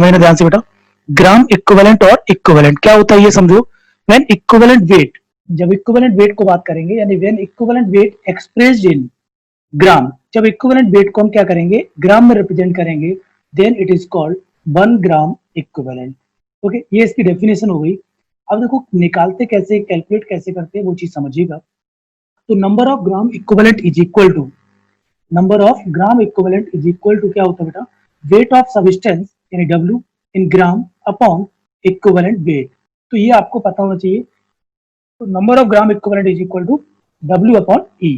समझना ध्यान से बेटा, ग्राम इक्विवेलेंट और इक्विवेलेंट क्या होता है ये समझो। व्हेन इक्विवेलेंट वेट, जब इक्विवेलेंट वेट को बात करेंगे, यानी when equivalent weight expressed in gram, जब इक्विवेलेंट वेट को हम क्या करेंगे, ग्राम में रिप्रेजेंट करेंगे, then it is called 1 gram equivalent. Okay, ये इसकी डेफिनेशन हो गई। अब देखो निकालते कैसे, कैलकुलेट कैसे करते हैं वो चीज समझिएगा। तो number of gram equivalent is equal to, number of gram equivalent is equal to क्या होता है बेटा, वेट ऑफ सब्सटेंस यानी W in gram upon equivalent weight. तो ये आपको पता होना चाहिए। तो number of gram equivalent is equal to W upon E।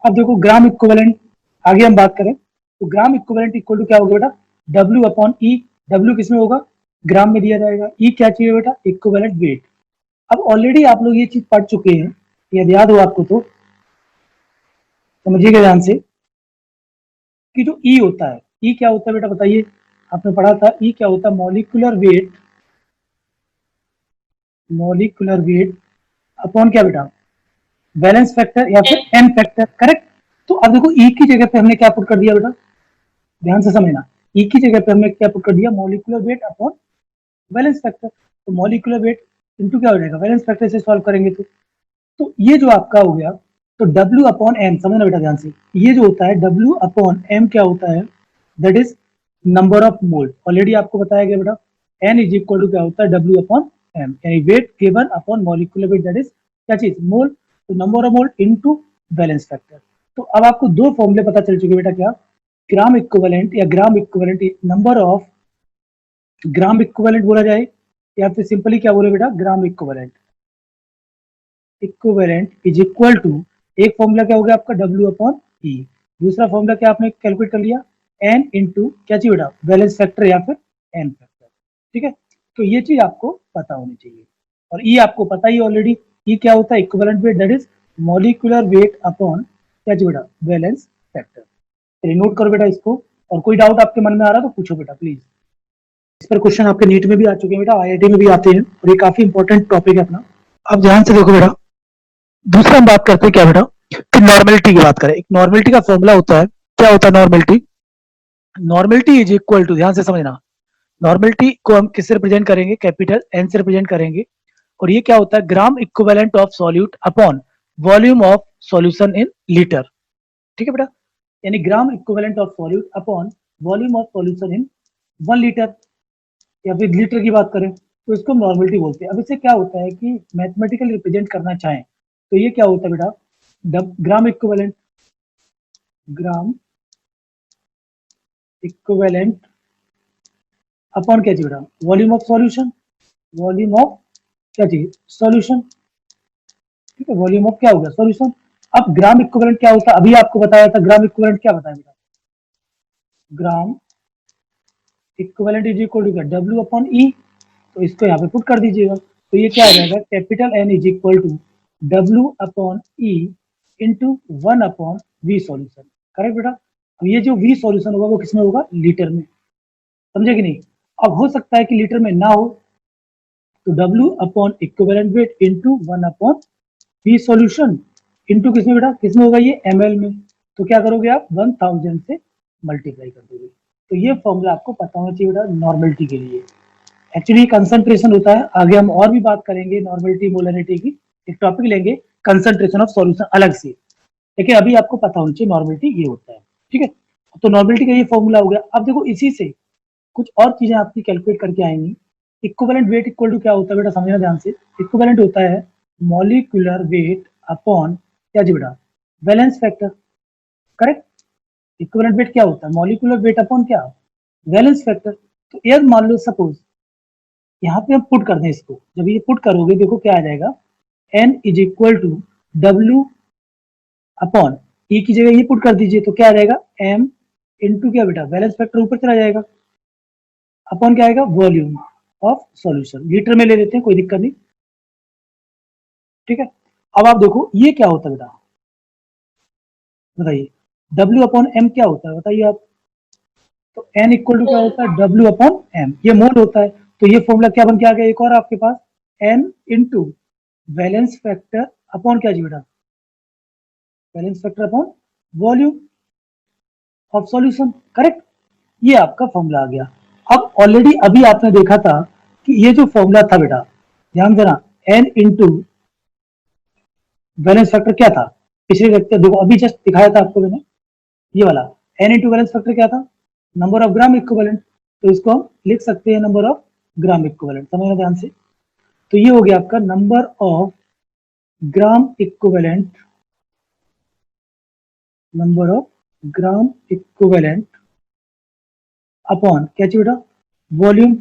अब देखो ग्राम इक्विवेलेंट, आगे हम बात करें तो ग्राम इक्विवेलेंट इक्वल टू क्या होगा बेटा, W अपॉन E। W किसमें होगा, ग्राम में दिया जाएगा। E क्या चाहिए बेटा, इक्विवेलेंट वेट। अब ऑलरेडी आप लोग ये चीज पढ़ चुके हैं, यदि याद हो आपको तो समझिएगा ध्यान से कि जो E होता है, E क्या होता है बेटा बताइए, आपने पढ़ा था E क्या होता है, molecular weight, molecular weight upon क्या बेटा, बैलेंस फैक्टर या फिर एन फैक्टर, करेक्ट। तो अब देखो E की जगह पे हमने क्या पुट कर दिया बेटा, ध्यान से समझना, E की जगह पे हमने क्या पुट कर दिया, molecular weight upon balance factor. तो मॉलिक्यूलर वेट इनटू क्या हो जाएगा, बैलेंस फैक्टर से सॉल्व करेंगे तो ये जो आपका हो गया, तो W अपॉन एम, समझना बेटा ध्यान से, ये जो होता है W अपॉन एम क्या होता है, that is number of mole. Already आपको बताया गया बेटा, N इज इक्वल टू क्या होता है, W अपॉन एम, यानी wait given upon molecular weight, that is क्या चीज, मोल। तो number of mole into balance factor. तो अब आपको दो फॉर्मूले पता चल चुके बेटा, क्या, ग्राम इक्विवेलेंट या gram equivalent, number of gram equivalent बोला जाए या फिर सिंपली क्या बोले बेटा, gram equivalent. Equivalent is equal to, एक फॉर्मूला क्या हो गया आपका, W अपॉन E, दूसरा फॉर्मूला क्या आपने कैलकुलेट कर लिया, N इंटू क्या चाहिए बेटा, बैलेंस फैक्टर या फिर N फैक्टर। ठीक है, तो ये चीज आपको पता होनी चाहिए। और E आपको पता ही ऑलरेडी, E क्या होता है, equivalent weight, that is molecular weight upon क्या चाहिए बेटा, बैलेंस फैक्टर। चलिए नोट करो बेटा इसको, और कोई डाउट आपके मन में आ रहा है तो पूछो बेटा प्लीज। इस पर क्वेश्चन आपके नीट में भी आ चुके हैं बेटा, IIT में भी आते हैं, और ये काफी इंपॉर्टेंट टॉपिक है अपना। अब ध्यान से देखो बेटा, दूसरा हम बात करते हैं क्या बेटा, कि नॉर्मेलिटी की बात करें। एक नॉर्मेलिटी का फॉर्मूला होता है, क्या होता है normality, normality is equal to, ध्यान से समझना, नॉर्मेलिटी को हम किससे रिप्रेजेंट करेंगे, कैपिटल N से रिप्रेजेंट करेंगे। और ये क्या होता है, gram equivalent of solute upon volume of solution in litre. ठीक है बेटा, यानी ग्राम equivalent of solute upon volume of solution in 1 litre, या फिर लीटर की बात करें तो इसको नॉर्मेलिटी बोलते हैं। अब इससे क्या होता है कि मैथमेटिकल रिप्रेजेंट करना चाहें तो ये क्या होता है बेटा, gram equivalent, gram equivalent upon क्या चाहिए बेटा, volume of solution, volume of क्या चाहिए, सॉल्यूशन। ठीक है, वॉल्यूम ऑफ क्या हो गया, सॉल्यूशन। अब ग्राम इक्विवेलेंट क्या होता है, अभी आपको बताया था, ग्राम इक्विवेलेंट क्या बताया बेटा, gram equivalent is equal to W upon E। तो इसको यहाँ पे पुट कर दीजिएगा, तो ये क्या आ जाएगा, capital N is equal to W upon E into 1 upon V solution, correct बेटा। अब ये जो V सॉल्यूशन होगा वो किसमें होगा, लीटर में, समझे कि नहीं। अब हो सकता है कि लीटर में ना हो, तो W upon equivalent weight into 1 upon V solution into किसमें बेटा, किसमें होगा ये, ml में। तो क्या करोगे आप, 1000 से मल्टीप्लाई कर दोगे। तो ये फॉर्मूला आपको पता होना चाहिए बेटा नॉर्मेलिटी के लिए। एक्चुअली कंसंट्रेशन होता है, आगे हम और भी बात करेंगे नॉर्मेलिटी मोलरिटी की, एक टॉपिक लेंगे कंसंट्रेशन ऑफ सॉल्यूशन अलग से, लेकिन अभी आपको पता होना चाहिए नॉर्मेलिटी ये होता है। ठीक है, तो नॉर्मेलिटी का ये फॉर्मूला हो गया। अब देखो इसी से कुछ और चीजें आपकी कैलकुलेट करके आएंगी। इक्विवेलेंट वेट इक्वल टू क्या होता है बेटा, समझना ध्यान से, इक्विवेलेंट होता है मॉलिक्यूलर वेट अपॉन क्या जी बेटा, balance factor, correct. Equivalent weight क्या होता है, मॉलिक्यूलर वेट अपॉन क्या, बैलेंस फैक्टर। तो यार मान लो सपोज यहाँ पे हम पुट कर दें इसको, जब ये पुट करोगे देखो क्या आ जाएगा, N is equal to W upon E की जगह ये पुट कर दीजिए तो क्या आ जाएगा, M इंटू क्या बेटा, बैलेंस फैक्टर ऊपर चला जाएगा, अपॉन क्या आएगा, वॉल्यूम ऑफ सॉल्यूशन, लीटर में ले लेते हैं कोई दिक्कत नहीं। ठीक है, अब आप देखो ये क्या होता है बेटा, बताइए, W अपॉन M क्या होता है बताइए आप। तो N इक्वल टू क्या होता है, W अपॉन M, ये मोल होता है। तो ये फॉर्मूला क्या बन के आ गया, एक और आपके पास, N into balance factor upon क्या जी बेटा, balance factor upon volume of solution, correct. ये आपका फॉर्मूला आ गया। अब ऑलरेडी अभी आपने देखा था कि ये जो फॉर्मूला था बेटा, ध्यान देना, n इंटू बैलेंस फैक्टर क्या था पिछले लेक्चर, देखो अभी जस्ट दिखाया था आपको मैंने, ये वाला n इंटू बैलेंस फैक्टर क्या था, नंबर ऑफ ग्राम इक्विवेलेंट, तो इसको हम लिख सकते हैं नंबर ऑफ ग्राम इक्विवेलेंट, समझना ध्यान से। तो ये हो गया आपका number of gram equivalent, number of gram equivalent upon क्या चाहिए बेटा, वॉल्यूम।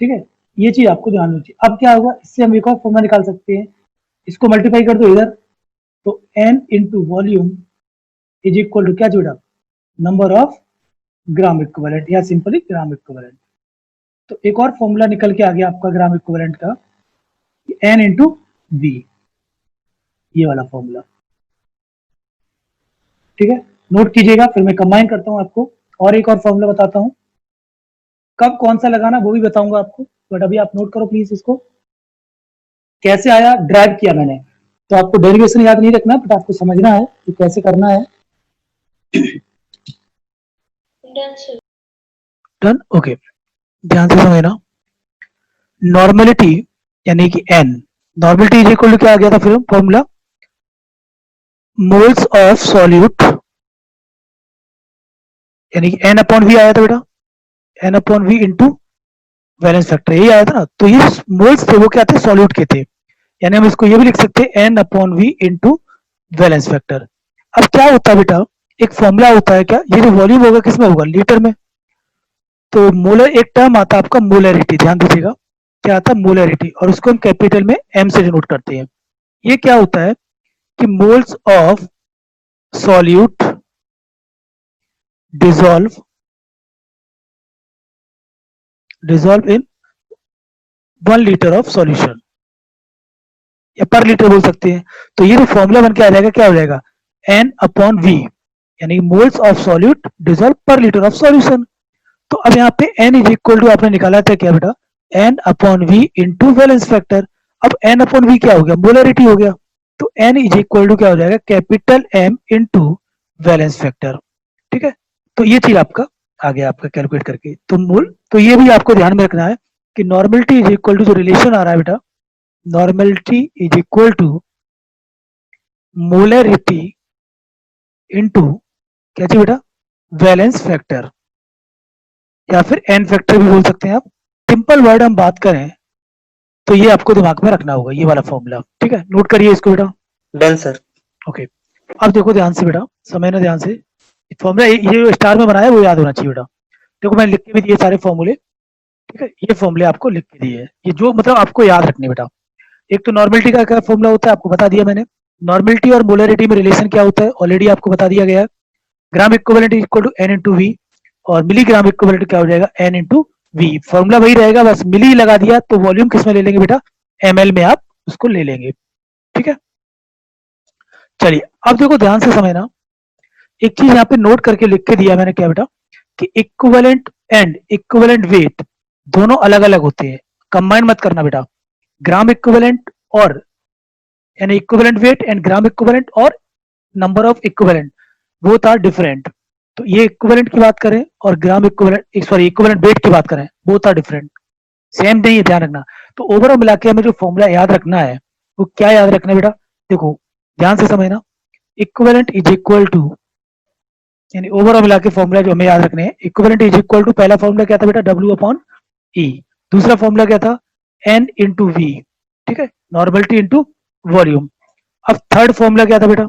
ठीक है, ये चीज आपको ध्यान में चाहिए। अब क्या होगा, इससे हम एक और फॉर्मूला निकाल सकते हैं, इसको मल्टीप्लाई कर दो इधर, तो n into volume is equal to क्या चाहिए बेटा, नंबर ऑफ ग्राम इक्विवेलेंट या सिंपली ग्राम इक्विवेलेंट। तो एक और फॉर्मूला निकल के आ गया आपका ग्राम इक्विवेलेंट का, n इंटू वी, ये वाला फॉर्मूला। ठीक है, नोट कीजिएगा, फिर मैं कंबाइन करता हूं आपको और एक और फॉर्मूला बताता हूं, कब कौन सा लगाना वो भी बताऊंगा आपको, बट अभी आप नोट करो प्लीज इसको। कैसे आया, ड्राइव किया मैंने, तो आपको डेरिवेशन याद नहीं रखना, बट आपको समझना है कि कैसे करना है। डन, ओके, ध्यान से समझना। नॉर्मेलिटी यानी कि n, normality is equal to क्या आ गया था फिर फॉर्मूला, मोल्स ऑफ सॉल्यूट, यानी कि n अपॉन वी आया था बेटा, n upon v into balance factor, यही आया था ना। तो ये मोल्स थे वो क्या थे, सॉल्यूट के थे, यानी हम इसको ये भी लिख सकते हैं n upon v into balance factor. अब क्या होता है बेटा, एक फॉर्मूला होता है क्या, ये जो वॉल्यूम होगा किसमें होगा, लीटर में। तो मोलर, एक टर्म आता है आपका मोलरिटी, ध्यान दीजिएगा, क्या आता है मोलरिटी, और उसको हम कैपिटल में m से डिनोट करते हैं। ये क्या होता है कि moles of solute dissolve in 1 litre of solution, या पर लीटर बोल सकते हैं। तो ये जो फॉर्मूला बन के आ जाएगा, क्या हो जाएगा, n अपॉन वी, यानी मोल्स ऑफ सॉल्यूट डिसॉल्व पर लीटर ऑफ सॉल्यूशन। तो अब यहाँ पे n इज इक्वल टू आपने निकाला था क्या बेटा, n upon v into balance factor. अब n अपॉन वी क्या हो गया, मोलरिटी हो गया, तो n इज इक्वल टू क्या हो जाएगा, capital M into balance factor. ठीक है, तो ये चीज आपका आ गया आपका कैलकुलेट करके। तो मूल, तो ये भी आपको ध्यान में रखना है कि नॉर्मेलिटी इज इक्वल टू, जो रिलेशन आ रहा है बेटा, normality is equal to molarity into क्या चाहिए बेटा, बैलेंस फैक्टर, या फिर एन फैक्टर भी बोल सकते हैं आप। सिंपल वर्ड हम बात करें तो ये आपको दिमाग में रखना होगा, ये वाला फॉर्मूला। ठीक है, नोट करिए इसको बेटा। Done sir. ओके, अब देखो ध्यान से बेटा, समझना ध्यान से, फॉर्मूला ये जो स्टार में बनाया है वो याद होना चाहिए बेटा। देखो मैंने लिख के भी दिए सारे फॉर्मूले, ठीक है, ये फॉर्मूले आपको लिख के दिए हैं, ये जो मतलब आपको याद रखने बेटा। एक तो नॉर्मेलिटी का क्या फॉर्मूला होता है आपको बता दिया मैंने, नॉर्मेलिटी और मोलरिटी में रिलेशन क्या होता है ऑलरेडी आपको बता दिया गया है। Gram equivalent equal to n into v, और मिलीग्राम इक्विवेलेंट क्या हो जाएगा, n इंटू वी। फॉर्मूला वही रहेगा, बस मिली लगा दिया, तो वॉल्यूम किस में ले लेंगे बेटा, ml में आप उसको ले लेंगे। ठीक है, चलिए अब देखो ध्यान से समझना, एक चीज यहाँ पे नोट करके लिख के दिया मैंने क्या बेटा, कि इक्विवेलेंट एंड इक्विवेलेंट वेट दोनों अलग अलग होते हैं, कंबाइन मत करना बेटा। ग्राम इक्विवेलेंट और, यानी equivalent weight and gram equivalent और number of equivalent, both are different. तो ये इक्विवेलेंट की बात करें और gram equivalent, sorry equivalent weight की बात करें, बोथ आर डिफरेंट, सेम नहीं है, ध्यान रखना। तो ओवरऑल मिला के हमें जो फॉर्मूला याद रखना है वो क्या याद रखना है बेटा, देखो ध्यान से समझना, इक्विवेलेंट इज इक्वल टू, यानी ओवरऑल मिला के फॉर्मूला जो हमें याद रखने हैं, इक्विवेलेंट इज इक्वल टू, पहला फॉर्मूला क्या था बेटा, W अपॉन E, दूसरा फॉर्मूला क्या था, N इंटू वी, ठीक है, नॉर्मलिटी इंटू वॉल्यूम। अब थर्ड फॉर्मूला क्या था बेटा,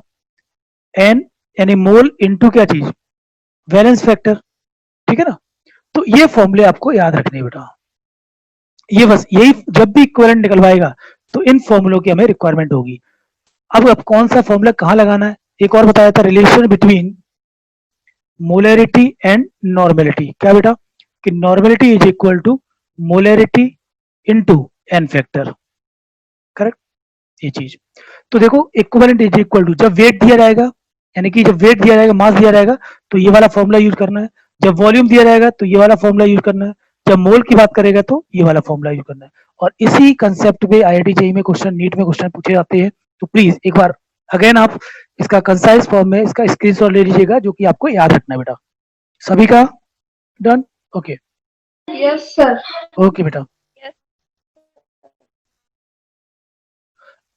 N यानी मोल इंटू क्या चीज, बैलेंस फैक्टर। ठीक है ना, तो ये फॉर्मूले आपको याद रखने बेटा, ये बस यही, जब भी इक्विवेलेंट निकलवाएगा तो इन फॉर्मूलों की हमें रिक्वायरमेंट होगी। अब कौन सा फॉर्मूला कहाँ लगाना है, एक और बताया था, relation between molarity and normality, क्या बेटा, कि normality is equal to molarity into N factor, correct, ये चीज। तो देखो इक्विवेलेंट इज इक्वल टू, जब वेट दिया जाएगा, यानी कि जब वेट दिया जाएगा, मास दिया जाएगा, तो ये वाला फॉर्मूला यूज करना है। जब वॉल्यूम दिया जाएगा तो ये वाला फॉर्मूला यूज करना है। जब मोल की बात करेगा तो ये वाला फॉर्मूला यूज करना है। और इसी कंसेप्ट पे IIT JEE में क्वेश्चन, नीट में क्वेश्चन पूछे जाते हैं। तो प्लीज एक बार अगेन आप इसका कंसाइज फॉर्म में इसका स्क्रीनशॉट ले लीजिएगा, जो कि आपको याद रखना है बेटा। सभी का done? Okay yes sir. Okay बेटा।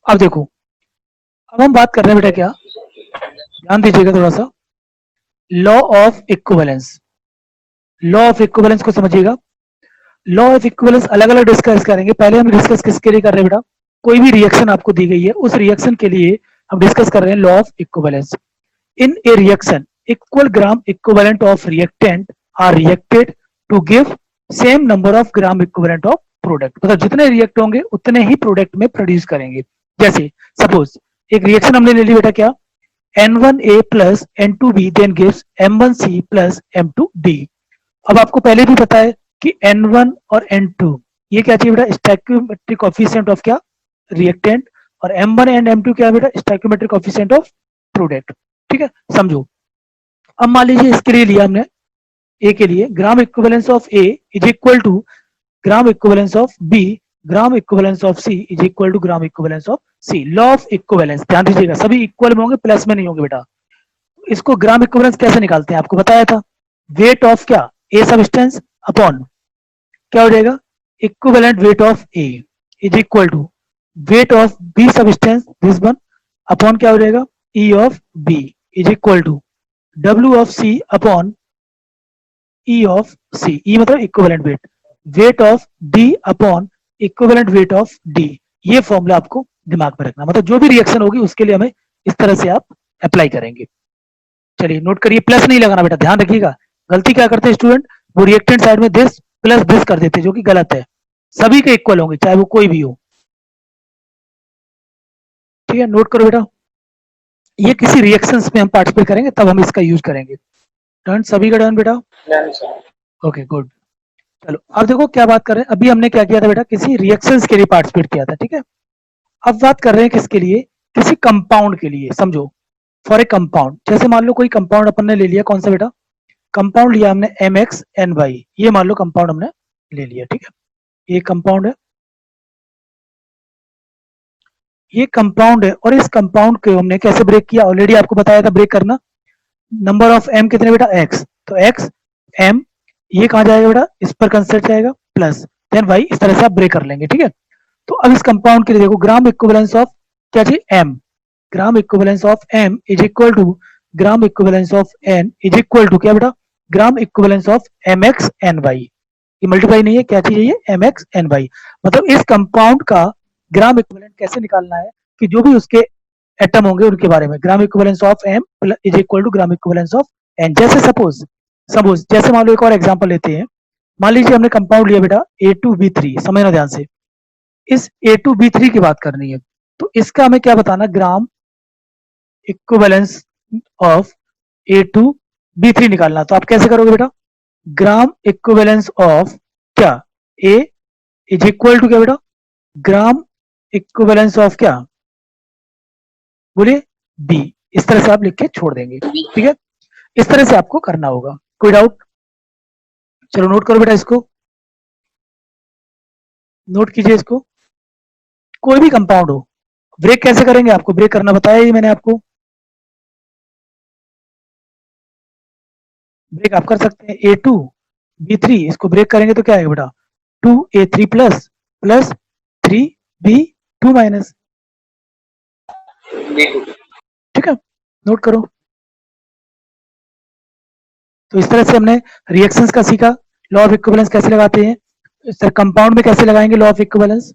अब देखो, अब हम बात कर रहे हैं बेटा क्या, ध्यान दीजिएगा थोड़ा सा, law of equivalence. Law of equivalence को समझिएगा। लॉ ऑफ इक्विवेलेंस अलग अलग डिस्कस करेंगे। पहले हम डिस्कस किसके लिए कर रहे हैं बेटा, कोई भी रिएक्शन आपको दी गई है, उस रिएक्शन के लिए हम डिस्कस कर रहे हैं law of equivalence. In a reaction equal gram equivalent of reactant are reacted to give same number of gram equivalent of product. मतलब जितने रिएक्ट होंगे उतने ही प्रोडक्ट में प्रोड्यूस करेंगे। जैसे सपोज एक रिएक्शन हमने ले ली बेटा क्या, N1A plus N2B then gives M1C plus M2D। अब आपको पहले भी पता है कि N1 और N2 ये क्या चाहिए बेटा, स्टोइकियोमेट्रिक कोएफिशिएंट ऑफ क्या, रिएक्टेंट, और M1 एंड M2 क्या है बेटा, स्टोइकियोमेट्रिक कोएफिशिएंट ऑफ प्रोडक्ट। ठीक है, समझो। अब मान लीजिए इसके लिए लिया हमने ए के लिए, gram equivalence of A is equal to gram equivalence of B, gram equivalence of C is equal to gram equivalence of C. Law of equivalence, ध्यान दीजिएगा, सभी इक्वल में होंगे, प्लस में नहीं होंगे बेटा। इसको ग्राम इक्विवेलेंस कैसे निकालते हैं, आपको बताया था, वेट ऑफ क्या, ए सब्सटेंस अपॉन क्या हो जाएगा, equivalent weight of A is equal to weight of B substance this one upon क्या हो जाएगा, E of B is equal to W of C upon E of C. E मतलब equivalent weight, weight of D upon equivalent weight of D. ये formula आपको दिमाग में रखना, मतलब जो भी रिएक्शन होगी उसके लिए हमें इस तरह से आप अप्लाई करेंगे। चलिए नोट करिए, प्लस नहीं लगाना बेटा, ध्यान रखिएगा। गलती क्या करते हैं स्टूडेंट, वो रिएक्टेंट साइड में दिस प्लस दिस कर देते हैं, जो कि गलत है। सभी के इक्वल होंगे चाहे वो कोई भी हो। ठीक है, नोट करो बेटा, ये किसी रिएक्शंस में हम पार्टिसिपेट करेंगे तब हम इसका यूज करेंगे। डन, सभी का डन बेटा? Okay good. चलो अब देखो क्या बात कर रहे हैं, अभी हमने क्या किया था बेटा, किसी रिएक्शंस के लिए पार्टिसिपेट किया था। ठीक है, अब बात कर रहे हैं किसके लिए, किसी कंपाउंड के लिए। समझो, फॉर ए कंपाउंड, जैसे मान लो कोई कंपाउंड अपन ने ले लिया, कौन सा बेटा, कंपाउंड लिया हमने MXNY, ये मान लो कंपाउंड हमने ले लिया। ठीक है, ये कंपाउंड है, ये कंपाउंड है, और इस कंपाउंड को हमने कैसे ब्रेक किया, ऑलरेडी आपको बताया था ब्रेक करना। नंबर ऑफ M कितने बेटा, X, तो X M, ये कहाँ जाएगा बेटा, इस पर कंसेप्ट जाएगा, प्लस देन Y, इस तरह से आप ब्रेक कर लेंगे। ठीक है, तो अब इस कंपाउंड के लिए देखो, ग्राम इक्विवेलेंस ऑफ क्या चाहिए, M, gram equivalence of M is equal to gram equivalence of N is equal to क्या बेटा, ग्राम इक्विवेलेंस ऑफ MXNY। ये मल्टीप्लाई नहीं है, क्या चीज है ये, MXNY। मतलब इस कंपाउंड का ग्राम इक्विवेलेंट कैसे निकालना है, कि जो भी उसके एटम होंगे उनके बारे में, gram equivalence of M is equal to gram equivalence of N। जैसे सपोज सपोज जैसे मान लो एक और एग्जांपल लेते हैं, मान लीजिए हमने कंपाउंड लिया बेटा A2B3, समझना ध्यान से, इस A2B3 की बात करनी है, तो इसका हमें क्या बताना, ग्राम इक्विवेलेंस ऑफ A2B3 निकालना। तो आप कैसे करोगे बेटा, ग्राम इक्विवेलेंस ऑफ क्या, A इज इक्वल टू क्या बेटा, ग्राम इक्विवेलेंस ऑफ क्या, बोलिए B। इस तरह से आप लिख के छोड़ देंगे। ठीक है, इस तरह से आपको करना होगा। कोई डाउट? चलो नोट करो बेटा, इसको नोट कीजिए, इसको। कोई भी कंपाउंड हो, ब्रेक कैसे करेंगे, आपको ब्रेक करना बताया ही मैंने आपको। ब्रेक आप कर सकते हैं A2B3, इसको ब्रेक करेंगे तो क्या आएगा बेटा, 2A3 plus plus 3B2 minus. ठीक है, नोट करो। तो इस तरह से हमने रिएक्शंस का सीखा, लॉ ऑफ इक्विवेलेंस कैसे लगाते हैं, सर कंपाउंड में कैसे लगाएंगे लॉ ऑफ इक्विवेलेंस।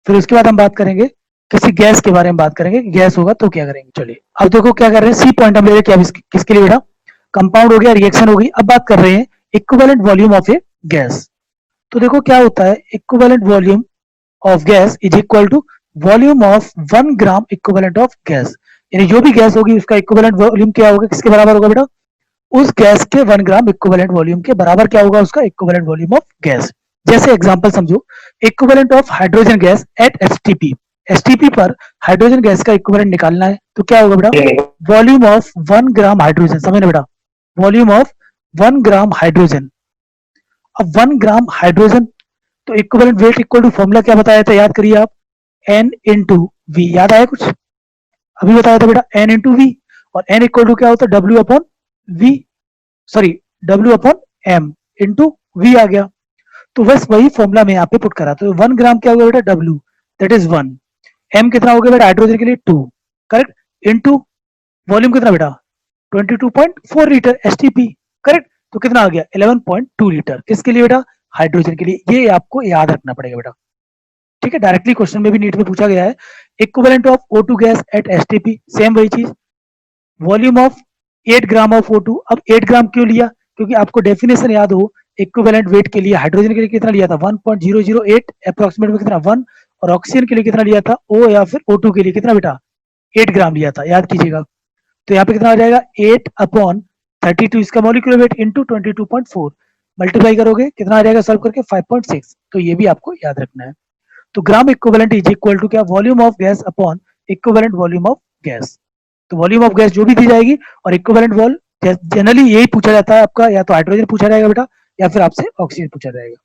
फिर उसके बाद हम बात करेंगे किसी गैस के बारे में, बात करेंगे कि गैस होगा तो क्या करेंगे। चलिए अब देखो क्या कर रहे हैं, सी पॉइंट हम ले रहे हैं, क्या किसके लिए बेटा, कंपाउंड हो गया, रिएक्शन हो गई। अब बात कर रहे हैं equivalent volume of a gas. तो देखो क्या होता है, equivalent volume of gas is equal to volume of 1 gram equivalent of gas. यानी जो भी गैस होगी उसका इक्विवेलेंट वॉल्यूम क्या होगा, किसके बराबर होगा बेटा, उस गैस के 1 ग्राम इक्विवेलेंट वॉल्यूम के बराबर क्या होगा, उसका इक्विवेलेंट वॉल्यूम ऑफ गैस। जैसे एग्जांपल समझो, equivalent of hydrogen gas at STP, STP पर हाइड्रोजन गैस का इक्विवेलेंट निकालना है, तो क्या होगा बेटा, वॉल्यूम ऑफ 1 ग्राम हाइड्रोजन, समझना बेटा, वॉल्यूम ऑफ 1 ग्राम हाइड्रोजन। अब 1 ग्राम हाइड्रोजन, तो equivalent weight equal to formula क्या बताया था, याद करिए आप, N इंटू वी, याद आया कुछ, अभी बताया था बेटा, N इंटू वी, और N इक्वल टू क्या होता है, W upon V, sorry W upon M into V आ गया। तो बस वही फॉर्मूला मैं यहाँ पे पुट करा। तो 1 ग्राम क्या होगा बेटा, W दैट इज 1, M कितना हो गया बेटा हाइड्रोजन के लिए 2, करेक्ट, इंटू वॉल्यूम कितना बेटा 22.4 लीटर एसटीपी, करेक्ट। तो कितना आ गया 11.2 लीटर, किसके लिए बेटा, हाइड्रोजन के लिए। ये आपको याद रखना पड़ेगा बेटा, ठीक है। डायरेक्टली क्वेश्चन में भी नीट में पूछा गया है। Equivalent of O2 gas at STP, same वही चीज। Volume of 8 gram of O2, अब 8 ग्राम क्यों लिया, क्योंकि आपको डेफिनेशन याद हो, इक्विवेलेंट वेट के लिए हाइड्रोजन के लिए कितना लिया था 1.008 अप्रोक्सीमेट में कितना 1, और ऑक्सीजन के लिए कितना लिया था O या फिर O2 के लिए कितना बेटा 8 ग्राम लिया था, याद कीजिएगा। तो यहाँ पे कितना आ जाएगा 8 अपॉन 32 इसका मॉलिक्यूलर वेट इंटू 22.4, मल्टीप्लाई करोगे कितना आ जाएगा सॉल्व करके 5.6। तो ये भी आपको याद रखना है। तो gram equivalent is equal to क्या, volume of gas upon equivalent volume of gas. तो वॉल्यूम ऑफ गैस जो भी दी जाएगी और इक्विवेलेंट वॉल जनरली यही पूछा जाता है आपका, या तो हाइड्रोजन पूछा जाएगा बेटा या फिर आपसे ऑक्सीजन पूछा जाएगा,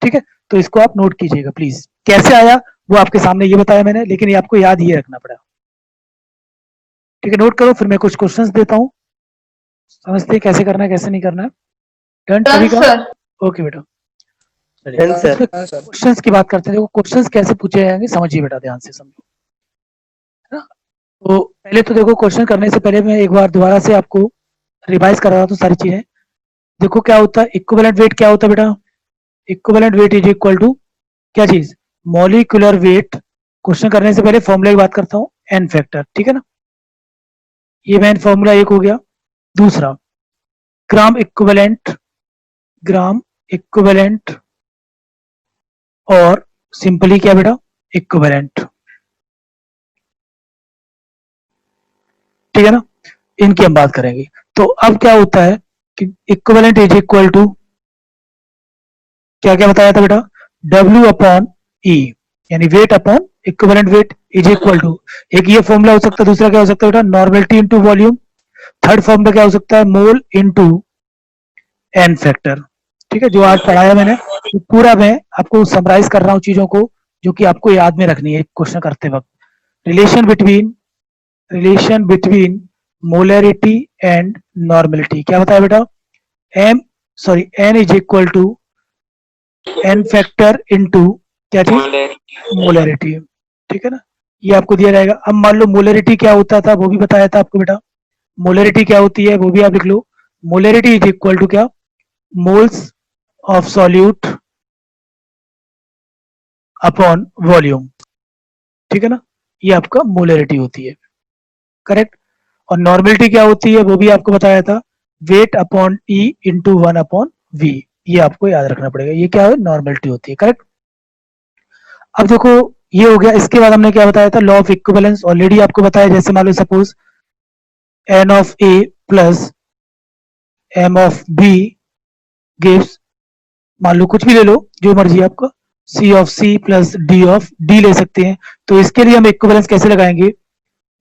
ठीक है। तो इसको आप नोट कीजिएगा प्लीज। कैसे आया वो आपके सामने ये बताया मैंने, लेकिन ये आपको याद ही रखना पड़ा, ठीक है। नोट करो, फिर मैं कुछ क्वेश्चंस देता हूँ, समझते हैं कैसे करना है कैसे नहीं करना है। डन सभी का, ओके बेटा। क्वेश्चंस की बात करते हैं। देखो क्वेश्चंस कैसे पूछे जाएंगे समझिए बेटा, ध्यान से समझो, है ना। तो पहले तो देखो क्वेश्चन करने से पहले मैं एक बार दोबारा से आपको रिवाइज कर रहा हूँ सारी चीजें। देखो क्या होता है इक्विवेलेंट वेट, क्या होता है बेटा, equivalent weight is equal to क्या चीज, मॉलिक्यूलर वेट। क्वेश्चन करने से पहले फॉर्मूला की बात करता हूँ, एन फैक्टर, ठीक है ना। ये मैन फॉर्मूला एक हो गया। दूसरा ग्राम इक्विवेलेंट, ग्राम इक्विवेलेंट और सिंपली क्या बेटा इक्विवेलेंट, ठीक है ना, इनकी हम बात करेंगे। तो अब क्या होता है कि इक्विवेलेंट इज इक्वल टू क्या क्या बताया था बेटा, W अपॉन E, यानी weight upon equivalent weight is equal to, एक ये फॉर्मूला हो सकता है, दूसरा क्या हो सकता है बेटा normality into volume, third formula क्या हो सकता है मोल इनटू एन फैक्टर, ठीक है। जो आज पढ़ाया मैंने तो पूरा मैं आपको समराइज कर रहा हूँ चीजों को, जो कि आपको याद में रखनी है क्वेश्चन करते वक्त। Relation between molarity and normality, क्या बताया बेटा n is equal to n factor into क्या चीज मोलरिटी, ठीक है ना। ये आपको दिया जाएगा। अब मान लो मोलरिटी क्या होता था वो भी बताया था आपको बेटा, मोलरिटी क्या होती है वो भी आप लिख लो। मोलरिटी इज इक्वल टू क्या, moles of solute upon volume, ठीक है ना, ये आपका मोलरिटी होती है, करेक्ट। और नॉर्मेलिटी क्या होती है वो भी आपको बताया था, weight upon E into 1 upon v, ये आपको याद रखना पड़ेगा, ये क्या है नॉर्मेलिटी होती है, करेक्ट। अब देखो ये हो गया। इसके बाद हमने क्या बताया था, लॉ ऑफ इक्विवेलेंस ऑलरेडी आपको बताया। जैसे मान लो suppose N of A plus M of B gives, मान लो कुछ भी ले लो जो मर्जी आपका, C of C plus D of D ले सकते हैं। तो इसके लिए हम इक्विवेलेंस कैसे लगाएंगे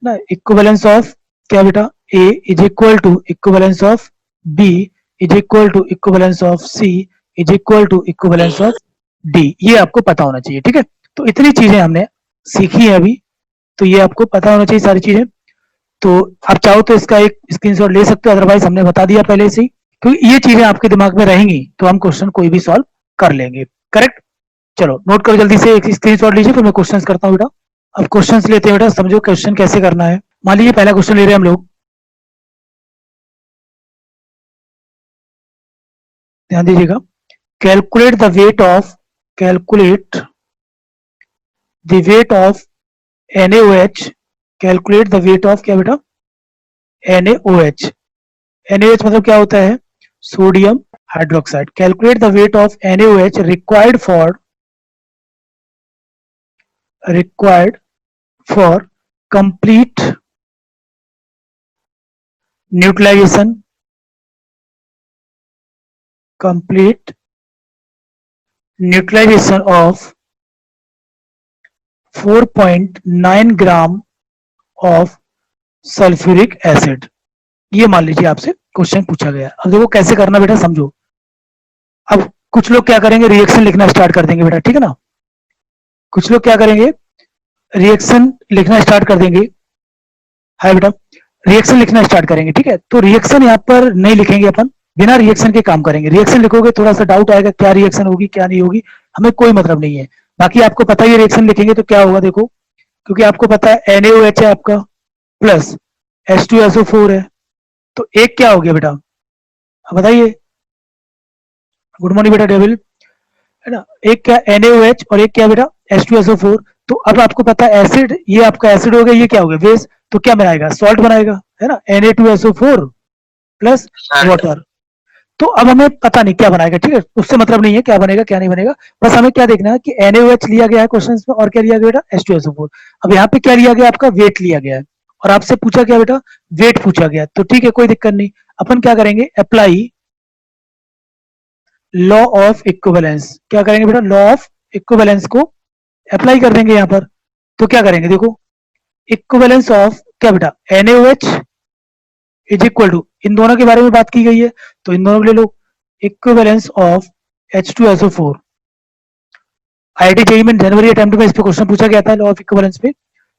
ना, इक्विवेलेंस ऑफ क्या बेटा A is equal to equivalence of B is equal to equivalence of C is equal to equivalence of D, ये आपको पता होना चाहिए, ठीक है। तो इतनी चीजें हमने सीखी है अभी, तो ये आपको पता होना चाहिए सारी चीजें। तो आप चाहो तो इसका एक स्क्रीनशॉट ले सकते हो, अदरवाइज हमने बता दिया पहले से ही, क्योंकि ये चीजें आपके दिमाग में रहेंगी तो हम क्वेश्चन कोई भी सॉल्व कर लेंगे, करेक्ट। चलो नोट करो जल्दी से, एक स्क्रीनशॉट लीजिए, फिर मैं क्वेश्चन करता हूँ बेटा। अब क्वेश्चन लेते हैं बेटा, समझो क्वेश्चन कैसे करना है। मान लीजिए पहला क्वेश्चन ले रहे हैं हम लोग, ध्यान दीजिएगा। Calculate the weight of, calculate the wait of NaOH, calculate the wait of क्या बेटा NaOH। NaOH मतलब क्या होता है, sodium hydroxide. Calculate the wait of NaOH required for complete neutralization of 4.9 gram of sulphuric acid. ये मान लीजिए आपसे क्वेश्चन पूछा गया। अब देखो कैसे करना बेटा समझो। अब कुछ लोग क्या करेंगे, रिएक्शन लिखना स्टार्ट कर देंगे बेटा, ठीक है ना। कुछ लोग क्या करेंगे, रिएक्शन लिखना स्टार्ट कर देंगे, हाय बेटा रिएक्शन लिखना स्टार्ट करेंगे, ठीक है। तो रिएक्शन यहाँ पर नहीं लिखेंगे अपन, बिना रिएक्शन के काम करेंगे। रिएक्शन लिखोगे थोड़ा सा डाउट आएगा, क्या रिएक्शन होगी क्या नहीं होगी, हमें कोई मतलब नहीं है। बाकी आपको पता ही रिएक्शन लिखेंगे तो क्या होगा देखो, क्योंकि आपको पता है NaOH है आपका प्लस H2SO4 है, तो एक क्या हो गया बेटा, अब बताइए। गुड मॉर्निंग बेटा डेविल, है ना। एक क्या NaOH और एक क्या बेटा H2SO4। तो अब आपको पता है एसिड, ये आपका एसिड हो गया, ये क्या हो गया बेस, तो क्या बनाएगा सॉल्ट बनाएगा, है ना, Na2SO4 प्लस वाटर। तो अब हमें पता नहीं क्या बनाएगा, ठीक है, उससे मतलब नहीं है क्या बनेगा क्या नहीं बनेगा, बस हमें क्या देखना है कि NaOH लिया गया है क्वेश्चन में, और क्या लिया गया बेटा H2SO4। अब यहाँ पे क्या लिया गया आपका वेट लिया गया है, और आपसे पूछा गया बेटा वेट पूछा गया, तो ठीक है कोई दिक्कत नहीं। अपन क्या करेंगे, अप्लाई लॉ ऑफ इक्विवेलेंस, क्या करेंगे बेटा लॉ ऑफ इक्विवेलेंस को अप्लाई कर देंगे यहाँ पर। तो क्या करेंगे देखो, इक्विवेलेंस ऑफ क्या बेटा NaOH इज इक्वल टू, इन दोनों के बारे में बात की गई है तो इन दोनों को ले लो, equivalence of H2SO4। IIT JEE में जनवरी अटेम्प्ट में इस पे क्वेश्चन पूछा गया था लॉ ऑफ इक्विवेलेंस पे।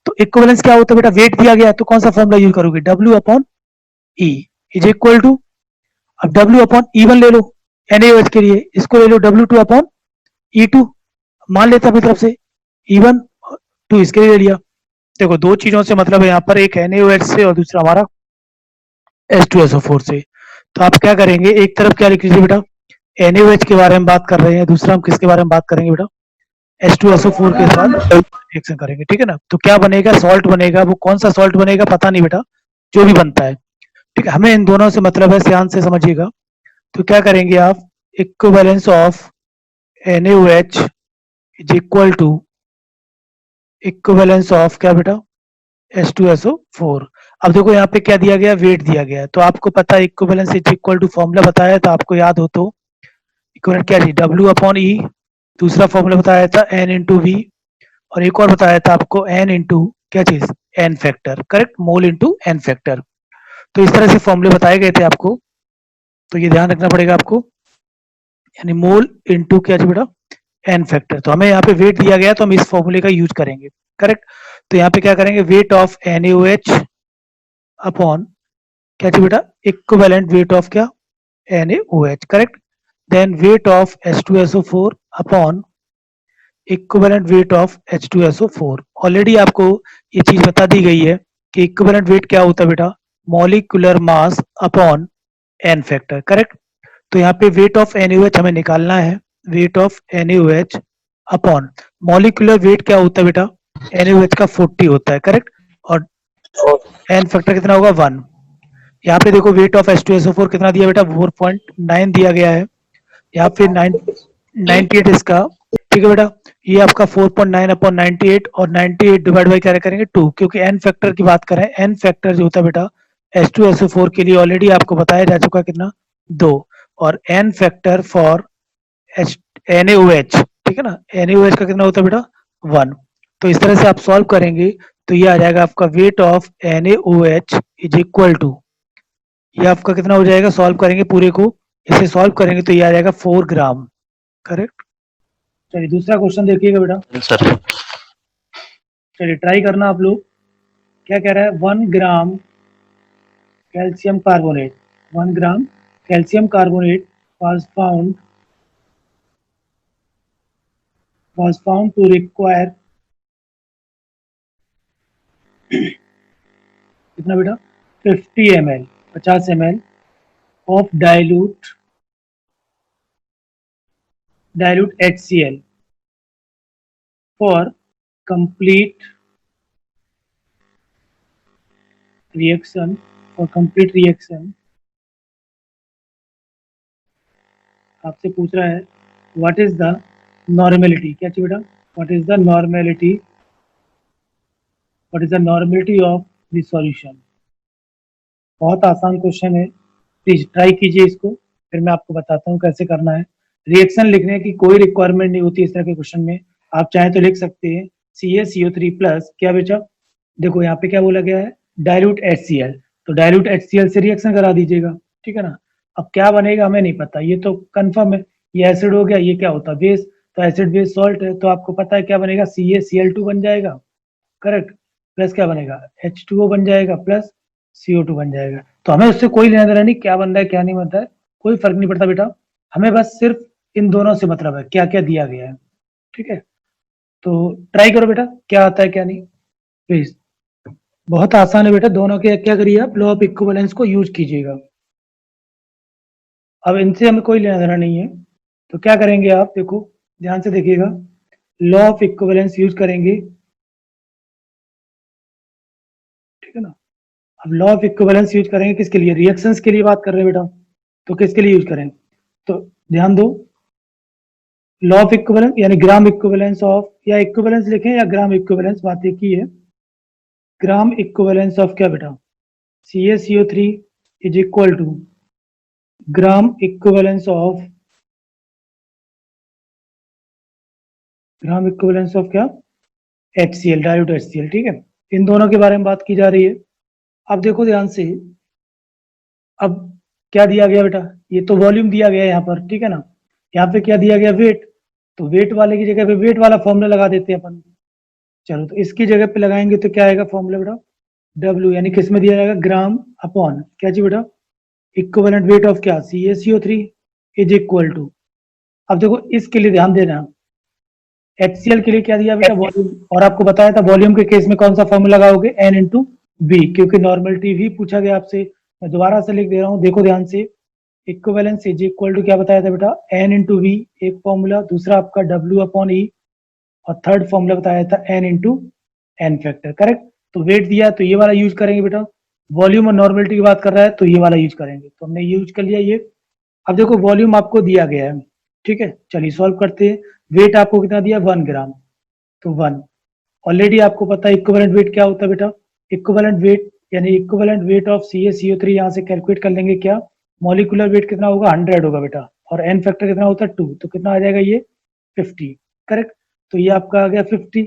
तो इक्विवेलेंस क्या होता है बेटा, वेट दिया गया है तो कौन सा फॉर्मूला यूज करोगे, W upon E is equal to, अब W अपॉन E1 ले लो NaOH के लिए, इसको ले लो W2 अपॉन E2, मान लेते अपनी तरफ से E1 2 इसके लिए ले लिया। देखो दो चीजों से मतलब है यहाँ पर, एक NaOH से और दूसरा हमारा H2SO4 से। तो आप क्या करेंगे, एक तरफ क्या लिख लीजिए बेटा NaOH के बारे में बात कर रहे हैं, दूसरा हम किसके बारे में बात करेंगे बेटा H2SO4 के साथ रिएक्शन करेंगे, ठीक है ना। तो क्या बनेगा, सॉल्ट बनेगा, वो कौन सा सॉल्ट बनेगा पता नहीं बेटा, जो भी बनता है, ठीक है, हमें इन दोनों से मतलब है, ध्यान से समझिएगा। तो क्या करेंगे आप, equivalence of NaOH is equal to equivalence of क्या बेटा H2SO4। अब देखो यहाँ पे क्या दिया गया, वेट दिया गया है, तो आपको पता है equivalence is equal to, formula बताया तो आपको याद हो तो इक्विवेलेंट क्या थी W अपॉन E, दूसरा फॉर्मूला बताया था N इंटू V, और एक और बताया था आपको N इंटू क्या चीज N factor, correct, mole into N factor. तो इस तरह से फॉर्मूले बताए गए थे आपको, तो ये ध्यान रखना पड़ेगा आपको, यानी मोल इंटू क्या थी बेटा N फैक्टर। तो हमें यहाँ पे वेट दिया गया तो हम इस फॉर्मूले का यूज करेंगे, करेक्ट। तो यहाँ पे क्या करेंगे, वेट ऑफ NaOH अपॉन क्या थी बेटा इक्विवेलेंट वेट ऑफ क्या NaOH, correct. Then weight of H2SO4 upon equivalent weight of H2SO4। Already आपको ये चीज बता दी गई है कि इक्विवेलेंट वेट क्या होता है बेटा, molecular mass upon N factor, correct. तो यहाँ पे वेट ऑफ NaOH हमें निकालना है, wait of NaOH upon molecular weight क्या होता है बेटा NaOH का 40 होता है, करेक्ट, और N फैक्टर कितना होगा 1। यहाँ पे देखो वेट ऑफ H2SO4 कितना दिया बेटा 4.9 दिया गया है, यहाँ पे 98 इसका, ठीक है बेटा, ये आपका 4.9 अपॉन 98, और 98 डिवाइड बाई क्या करेंगे 2, क्योंकि N फैक्टर की बात करें, N फैक्टर जो होता है बेटा H2SO4 के लिए ऑलरेडी आपको बताया जा चुका कितना 2, और N फैक्टर फॉर NaOH, ठीक है ना, NaOH का कितना होता है बेटा 1। तो इस तरह से आप सॉल्व करेंगे तो ये आ जाएगा आपका weight of NaOH is equal to, ये आपका कितना हो जाएगा, सॉल्व करेंगे पूरे को, इसे सॉल्व करेंगे तो ये आ जाएगा 4 ग्राम, करेक्ट। चलिए दूसरा क्वेश्चन देखिएगा बेटा सर। चलिए ट्राई करना आप लोग, क्या कह रहा है, 1 ग्राम calcium carbonate, 1 gram calcium carbonate was found to require कितना बेटा 50 ml 50 ml of dilute HCl for complete reaction, आपसे पूछ रहा है व्हाट इज द नॉर्मेलिटी, क्या चाहिए बेटा, what is the normality of the solution. बहुत आसान क्वेश्चन है, प्लीज ट्राई कीजिए इसको, फिर मैं आपको बताता हूँ कैसे करना है। रिएक्शन लिखने की कोई रिक्वायरमेंट नहीं होती इस तरह के क्वेश्चन में, आप चाहें तो लिख सकते हैं CaCO3 प्लस क्या बेटा, देखो यहाँ पे क्या बोला गया है डाइल्यूट HCl, तो डाइल्यूट HCl से रिएक्शन करा दीजिएगा, ठीक है ना। अब क्या बनेगा हमें नहीं पता, ये तो कंफर्म है, ये एसिड हो गया, ये क्या होता है बेस, तो एसिड बेस सॉल्ट है, तो आपको पता है क्या बनेगा CaCl2 बन जाएगा, करेक्ट, प्लस क्या बनेगा H2O बन जाएगा, प्लस CO2 बन जाएगा। तो हमें उससे कोई लेना देना नहीं, क्या बन रहा है क्या नहीं बनता है कोई फर्क नहीं पड़ता बेटा, हमें बस सिर्फ इन दोनों से मतलब है क्या क्या दिया गया है, ठीक है। तो ट्राई करो बेटा क्या आता है क्या नहीं, प्लीज। बहुत आसान है बेटा, दोनों के क्या करिए आप, लॉ ऑफ इक्विवेलेंस को यूज कीजिएगा। अब इनसे हमें कोई लेना देना नहीं है, तो क्या करेंगे आप, देखो ध्यान से देखिएगा, लॉ ऑफ इक्विवेलेंस यूज करेंगे, ठीक है ना। अब लॉ ऑफ इक्विवेलेंस यूज करेंगे किसके लिए, रिएक्शंस के लिए बात कर रहे हैं बेटा, तो किसके लिए यूज करें, तो ध्यान दो, लॉ ऑफ इक्विवेलेंस यानी ग्राम इक्विवेलेंस ऑफ, या इक्विवेलेंस लिखें या ग्राम इक्विवेलेंस, बात एक ही है। ग्राम इक्विवेलेंस ऑफ क्या बेटा, CaCO3 is equal to gram equivalence of, gram equivalence of क्या, HCl, डाइल्यूट HCl, ठीक है। इन दोनों के बारे में बात की जा रही है। अब देखो ध्यान से, अब क्या दिया गया बेटा, ये तो वॉल्यूम दिया गया है यहाँ पर, ठीक है ना। यहाँ पे क्या दिया गया, वेट, तो वेट वाले की जगह पे वेट वाला फॉर्मूला लगा देते हैं अपन। चलो तो इसकी जगह पे लगाएंगे तो क्या आएगा फॉर्मूला बेटा, W, यानी किस में दिया जाएगा, ग्राम अपॉन क्या चाहिए बेटा, इक्विवेलेंट वेट ऑफ क्या, CaCO3 इज इक्वल टू, अब देखो इसके लिए ध्यान देना, HCl के लिए क्या दिया बेटा, वॉल्यूम, और आपको बताया था वॉल्यूम के केस में कौन सा फॉर्मूला लगाओगे, N इंटू बी, क्योंकि नॉर्मलिटी भी पूछा गया आपसे। मैं दोबारा से लिख दे रहा हूँ, देखो ध्यान से, इक्विवेलेंस इज इक्वल टू क्या बताया था बेटा, N इंटू वी एक फॉर्मूला, दूसरा आपका W अपॉन ई, और थर्ड फॉर्मूला बताया था N into N factor, correct. तो वेट दिया तो ये वाला यूज करेंगे बेटा, वॉल्यूम और नॉर्मलिटी की बात कर रहा है तो ये वाला यूज करेंगे, तो हमने यूज कर लिया ये। अब देखो वॉल्यूम आपको दिया गया है, ठीक है, चलिए सॉल्व करते हैं। वेट आपको कितना दिया, 1 ग्राम, तो 1, ऑलरेडी आपको पता है इक्विवेलेंट वेट क्या होता है बेटा, इक्विवेलेंट वेट यानी इक्विवेलेंट वेट ऑफ CaCO3 यहाँ से कैलकुलेट कर लेंगे, क्या मॉलिक्यूलर वेट कितना होगा, 100 होगा बेटा, और एन फैक्टर कितना होता है 2, तो कितना आ जाएगा ये 50, करेक्ट। तो ये आपका आ गया 50,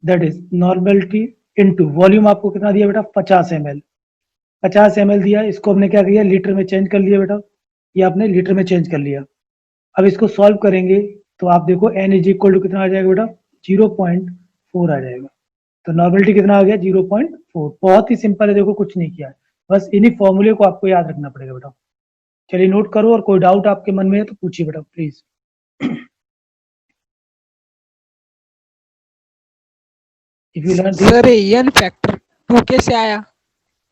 that is normality into volume, आपको कितना दिया बेटा 50 ml, 50 ml दिया, इसको हमने क्या किया लीटर में चेंज कर लिया बेटा, ये आपने लीटर में चेंज कर लिया। अब इसको सॉल्व करेंगे तो आप देखो N इज इक्वल टू कितना आ जाएगा बेटा, 0.4 आ जाएगा, तो नॉर्मलिटी कितना आ गया 0.4, बहुत ही सिंपल है, देखो कुछ नहीं किया है, बस इन्हीं फॉर्मूले को आपको याद रखना पड़ेगा बेटा। चलिए नोट करो, और कोई डाउट आपके मन में है तो पूछिए बेटा please. If you learn sir N factor 2 कैसे आया?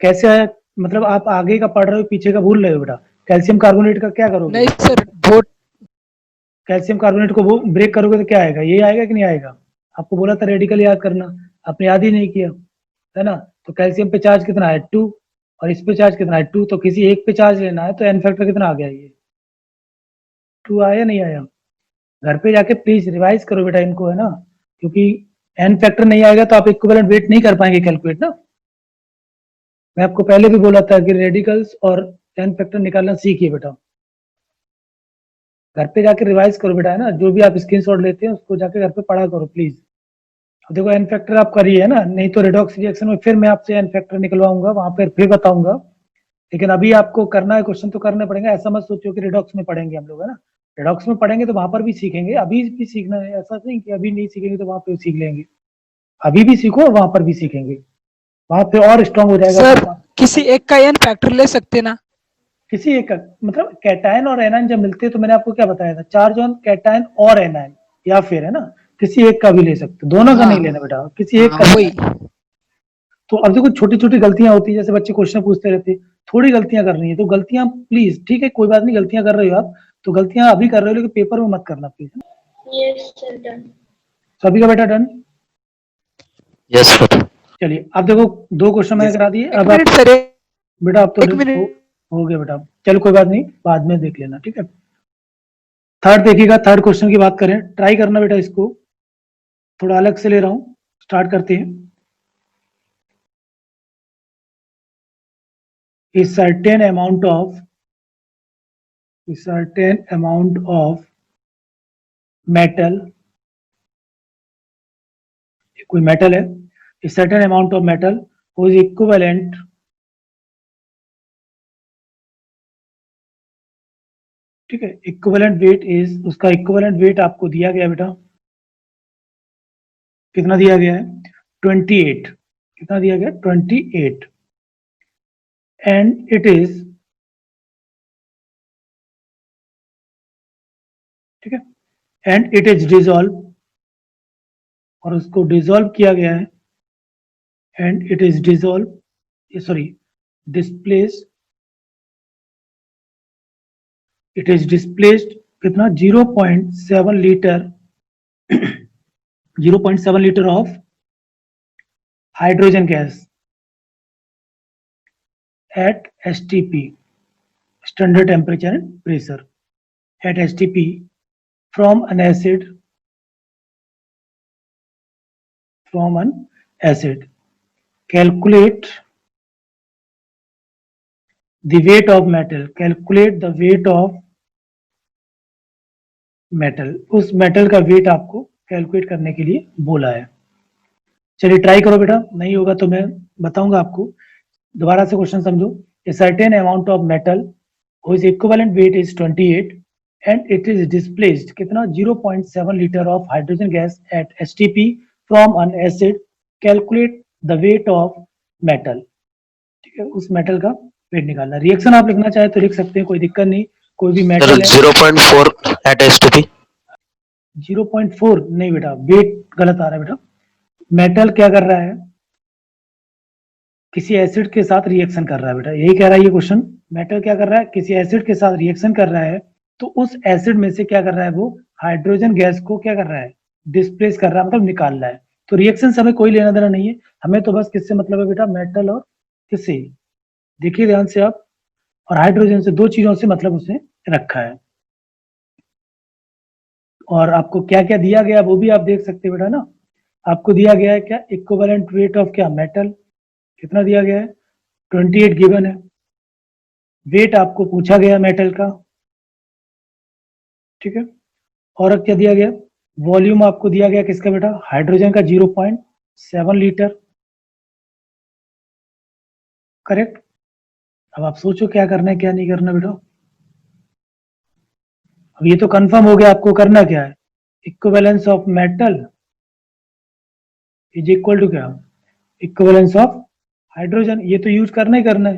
कैसे आया, मतलब आप आगे का पढ़ रहे हो पीछे का भूल रहे हो बेटा, कैल्शियम कार्बोनेट का क्या करोगे, नहीं सर, बहुत कैल्शियम कार्बोनेट को वो ब्रेक करोगे तो क्या आएगा, ये आएगा कि नहीं आएगा, आपको बोला था रेडिकल याद करना, आपने याद ही नहीं किया, है ना। तो कैल्शियम पे चार्ज कितना है 2, और इस पे चार्ज कितना है 2, तो किसी एक पे चार्ज लेना है, तो एन फैक्टर कितना आ गया, ये 2 आया नहीं आया, घर पे जाके प्लीज रिवाइज करो बेटा इनको, है ना, क्योंकि एन फैक्टर नहीं आएगा तो आप इक्विवेलेंट वेट नहीं कर पाएंगे कैलकुलेट ना। मैं आपको पहले भी बोला था कि रेडिकल्स और एन फैक्टर निकालना सीखिए बेटा, घर पे जाके रिवाइज करो बेटा, है ना, जो भी आप स्क्रीनशॉट लेते हैं उसको जाके घर पे पढ़ा करो प्लीज। अब देखो एन फैक्टर आप करिए, है ना, नहीं तो रेडॉक्स रिएक्शन में फिर मैं आपसे एन फैक्टर निकलवाऊंगा, वहां पर फिर बताऊंगा, लेकिन अभी आपको करना है, क्वेश्चन तो करने पड़ेंगे, ऐसा मत सोचो कि रिडॉक्स में पढ़ेंगे हम लोग, है ना, रिडॉक्स में पढ़ेंगे तो वहां पर भी सीखेंगे, अभी भी सीखना है, ऐसा नहीं कि अभी नहीं सीखेंगे तो वहां पे सीख लेंगे, अभी भी सीखो और वहां पर भी सीखेंगे, वहां पे और स्ट्रांग हो जाएगा सर आपका। किसी एक का एन फैक्टर ले सकते ना? किसी एक का मतलब कैटायन और एनायन जब मिलते हैं तो मैंने आपको क्या बताया था, चार्ज ऑन कैटायन और एनायन, या फिर है ना किसी एक का भी ले सकते, दोनों का हाँ नहीं लेना बेटा, किसी एक हाँ का वही। लेना है। तो अब देखो छोटी छोटी गलतियां होती है, जैसे बच्चे क्वेश्चन पूछते रहते हैं, थोड़ी गलतियां कर रही है, तो गलतियां प्लीज, ठीक है कोई बात नहीं, गलतियां कर रहे हो आप, तो गलतियां अभी कर रहे हो लेकिन पेपर में मत करना प्लीज। Yes sir done. सभी का बेटा डन। Yes sir. चलिए अब देखो 2 क्वेश्चन मैंने करा दिए, एक अब आप मिनट सर, बेटा अब तो एक मिनट। हो गया बेटा, चलो कोई बात नहीं, बाद में देख लेना, ठीक है। थर्ड देखिएगा, थर्ड क्वेश्चन की बात करें, ट्राई करना बेटा इसको, थोड़ा अलग से ले रहा हूं, स्टार्ट करते हैं। a certain amount of metal, कोई मेटल है, a certain amount of metal whose equivalent ठीक है, इक्विवेलेंट वेट इज, उसका इक्विवेलेंट वेट आपको दिया गया बेटा, कितना दिया गया है 28, कितना दिया गया 28, एंड इट इज ठीक है, एंड इट इज डिजॉल्व, और उसको डिजॉल्व किया गया है, and it is dissolve, sorry displaced, it is displaced कितना 0.7 litre 0.7 litre of hydrogen gas at STP, standard temperature and pressure, at STP from an acid, calculate the weight of metal, calculate the weight of metal, उस metal का wait आपको calculate करने के लिए बोला है। चलिए ट्राई करो बेटा, नहीं होगा तो मैं बताऊंगा आपको, दोबारा से क्वेश्चन समझो। A certain amount of metal whose equivalent weight is 28 and it is displaced कितना 0.7 liter of hydrogen gas at STP from an acid, calculate the weight of metal, ठीक है, उस मेटल का वेट निकालना। रिएक्शन आप लिखना चाहे तो लिख सकते हैं, कोई दिक्कत नहीं, कोई भी Sir, मेटल है। 0.4 at STP. 0.4 नहीं बेटा, वेट गलत आ रहा है बेटा। मेटल क्या कर रहा है, किसी एसिड के साथ रिएक्शन कर रहा है बेटा, यही कह रहा है ये क्वेश्चन। मेटल क्या कर रहा है, किसी एसिड के साथ रिएक्शन कर रहा है, तो उस एसिड में से क्या कर रहा है, वो हाइड्रोजन गैस को क्या कर रहा है, डिस्प्लेस कर रहा है, मतलब निकाल रहा है। तो रिएक्शन से हमें कोई लेना देना नहीं है, हमें तो बस किससे मतलब है बेटा, मेटल और किससे, देखिए ध्यान से आप, और हाइड्रोजन से, दो चीजों से मतलब उसने रखा है। और आपको क्या क्या दिया गया वो भी आप देख सकते हैं बेटा ना, आपको दिया गया है क्या, इक्विवेलेंट वेट ऑफ क्या, मेटल कितना दिया गया है, 28 गिवन है। वेट आपको पूछा गया मेटल का, ठीक है। और अब क्या दिया गया, वॉल्यूम आपको दिया गया किसका बेटा, हाइड्रोजन का 0.7 लीटर, करेक्ट। अब आप सोचो क्या करना है क्या नहीं करना बेटा। अब ये तो कंफर्म हो गया, आपको करना क्या है, equivalence of metal is equal to क्या, इक्विवेलेंस ऑफ हाइड्रोजन, ये तो यूज करना ही करना है।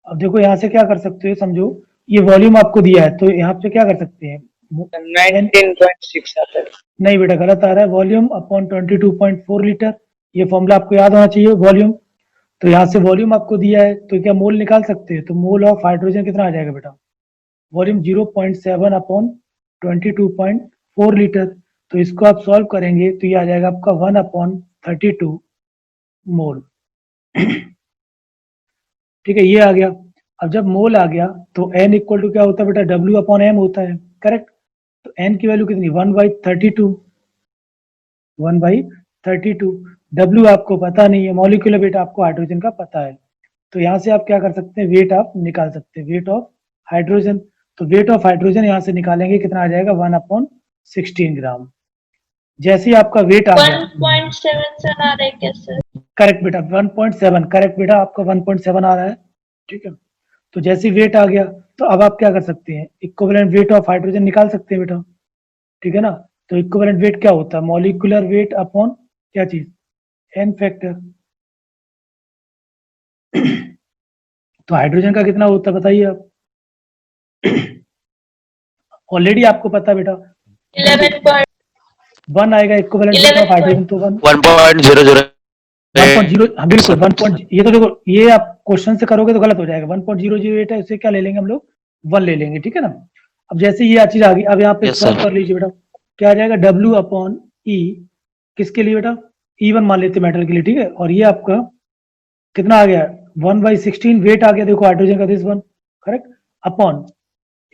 अब देखो यहाँ से क्या कर सकते हो, समझो ये वॉल्यूम आपको दिया है, तो यहाँ पे क्या कर सकते हैं, 19.6 आता है। नहीं बेटा गलत आ रहा है, वॉल्यूम अपॉन 22.4 लीटर, ये फॉर्मूला आपको याद होना चाहिए वॉल्यूम। तो यहाँ से वॉल्यूम आपको दिया है, तो क्या मोल निकाल सकते हैं, तो मोल ऑफ हाइड्रोजन कितना आ जाएगा बेटा, वॉल्यूम 0.7 अपॉन 22.4 लीटर। तो इसको आप सॉल्व करेंगे तो ये आ जाएगा आपका 1/32 मोल, ठीक है, ये आ गया। अब जब मोल आ गया तो n इक्वल टू क्या होता है बेटा, W अपॉन m होता है, करेक्ट। तो n की वैल्यू कितनी, 1/32, 1/32। W आपको पता नहीं है, मॉलिक्यूलर वेट आपको हाइड्रोजन का पता है, तो यहाँ से आप क्या कर सकते हैं, वेट आप निकाल सकते हैं, वेट ऑफ हाइड्रोजन। तो वेट ऑफ हाइड्रोजन यहाँ से निकालेंगे, कितना आ जाएगा, 1/16 ग्राम। जैसे ही आपका वेट आ गया, 1.77 आ रहा है क्या सर? करेक्ट बेटा 1.7, करेक्ट बेटा आपका 1.7 आ रहा है, ठीक है। तो जैसे वेट आ गया तो अब आप क्या कर सकते हैं, इक्विवेलेंट वेट ऑफ हाइड्रोजन निकाल सकते हैं बेटा, ठीक है ना। तो इक्विवेलेंट वेट क्या होता है, मॉलिक्यूलर वेट अपॉन क्या चीज, एन फैक्टर। तो हाइड्रोजन का कितना होता है बताइए आप, ऑलरेडी आपको पता है बेटा 1 आएगा इक्विवेलेंट वेट ऑफ हाइड्रोजन, तो 1.00 1.0, हाँ बिल्कुल 1. ये तो देखो, ये आप क्वेश्चन से करोगे तो गलत हो जाएगा, 1.008 है, उससे क्या ले लेंगे हम लोग, 1 ले लेंगे, ठीक है ना। अब जैसे ये चीज आ गई, अब यहाँ पे Yes, सॉल्व sir. कर लीजिए बेटा, क्या आ जाएगा, W अपॉन ई, किसके लिए बेटा, E1 मान लेते मेटल के लिए, ठीक है। और ये आपका कितना आ गया, 1/16 वेट आ गया, देखो हाइड्रोजन का, this one, correct, upon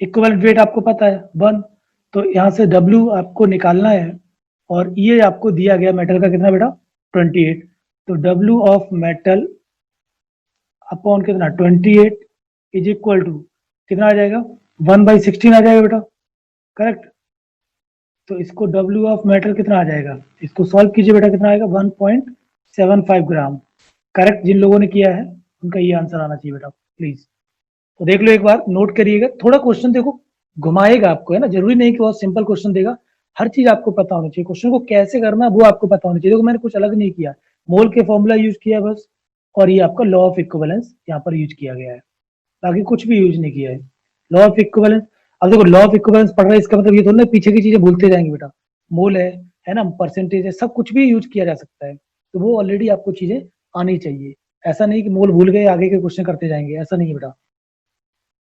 equivalent wait आपको पता है 1, तो यहाँ से W आपको निकालना है, और ये आपको दिया गया मेटल का कितना बेटा, 28। तो W ऑफ मेटल अपॉन कितना, 28 इज इक्वल टू कितना आ जाएगा, 1/16 आ जाएगा बेटा, करेक्ट। तो इसको W ऑफ मेटल कितना आ जाएगा, इसको सॉल्व कीजिए बेटा, कितना आएगा, 1.75 ग्राम, करेक्ट। जिन लोगों ने किया है उनका ये आंसर आना चाहिए बेटा, प्लीज। तो देख लो एक बार, नोट करिएगा, थोड़ा क्वेश्चन देखो घुमाएगा आपको, है ना, जरूरी नहीं कि बहुत सिंपल क्वेश्चन देगा, हर चीज आपको पता होनी चाहिए, क्वेश्चन को कैसे करना है वो आपको पता होना चाहिए। देखो मैंने कुछ अलग नहीं किया, मोल के फॉर्मूला यूज किया है बस, और ये आपका लॉ ऑफ इक्विवेलेंस यहाँ पर यूज किया गया है, बाकी कुछ भी यूज नहीं किया है। लॉ ऑफ इक्विवेलेंस, अब देखो लॉ ऑफ इक्विवेलेंस पढ़ रहे हैं इसका मतलब ये थोड़ा ना पीछे की चीजें भूलते जाएंगे बेटा। मोल है ना, परसेंटेज है, सब कुछ भी यूज किया जा सकता है, तो वो ऑलरेडी आपको चीजें आनी चाहिए। ऐसा नहीं कि मोल भूल गए आगे के क्वेश्चन करते जाएंगे, ऐसा नहीं है बेटा।